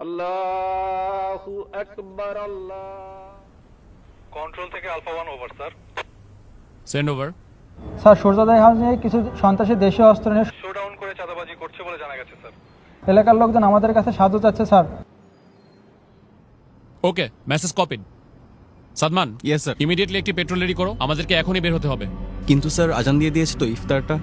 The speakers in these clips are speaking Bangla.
আল্লাহু আকবার। আল্লাহ। কন্ট্রোল থেকে alpha 1 over sir. Send over. Sir সূর্যোদয় হাউসে কিছু সন্ত্রাসী দেশীয় অস্ত্র নিয়ে শোডাউন করে চাঁদাবাজি করছে বলে জানা গেছে স্যার। এলাকার লোকজন আমাদের কাছে সাহায্য চাচ্ছে sir. Okay, message copied. Sadman, yes sir. Immediately একটি পেট্রোল রেডি করো, আমাদেরকে এখনই বের হতে হবে। কিন্তু স্যার আজান দিয়ে দিয়েছে তো ইফতারটা।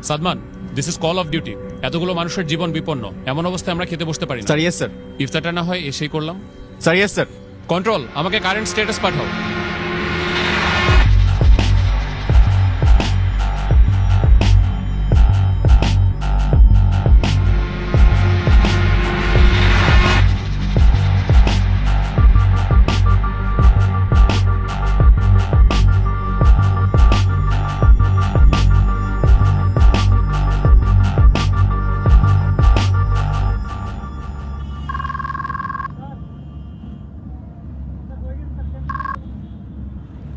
Sadman, this is call of duty. এতগুলো মানুষের জীবন বিপন্ন, এমন অবস্থায় আমরা খেতে বসতে পারি না। Sir yes sir. ইফতারটা না হয় এসেই করলাম। Sir yes sir. কন্ট্রোল, আমাকে কারেন্ট স্ট্যাটাস পাঠাও।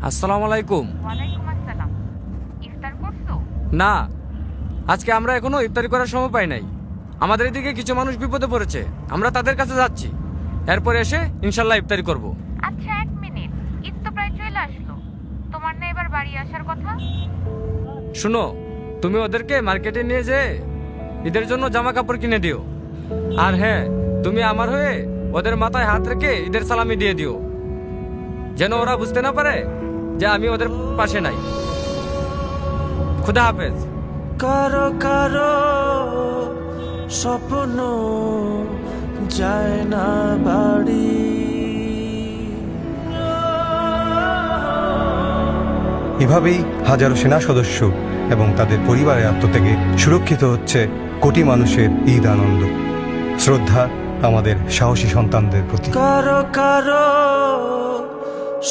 আসসালামু আলাইকুম। ওয়ালাইকুম আসসালাম। ইফতার করছো? না, আজকে আমরা এখনো ইফতারি করার সময় পাই নাই। আমাদের এদিকে কিছু মানুষ বিপদে পড়েছে, আমরা তাদের কাছে যাচ্ছি। এরপর এসে ইনশাল্লাহ ইফতারি করব। আচ্ছা, 1 মিনিট, ঈদ তো প্রায় চলে আসলো। তোমার না এবার বাড়ি আসার কথা? শুনো, তুমি ওদেরকে মার্কেটে নিয়ে যেয়ে ঈদের জন্য জামা কাপড় কিনে দিও। আর হ্যাঁ, তুমি আমার হয়ে ওদের মাথায় হাত রেখে ঈদের সালামি দিয়ে দিও, যেন ওরা বুঝতে না পারে যে আমি ওদের পাশে নাই। খুদা হাফেজ। কারো কারো স্বপ্ন যায় না বাড়ি, এভাবেই হাজারো সেনা সদস্য এবং তাদের পরিবারের আত্মত্যাগে সুরক্ষিত হচ্ছে কোটি মানুষের ঈদ আনন্দ। শ্রদ্ধা আমাদের সাহসী সন্তানদের প্রতি। কারো কারো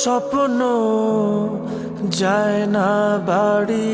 স্বপ্ন যায় না বাড়ি।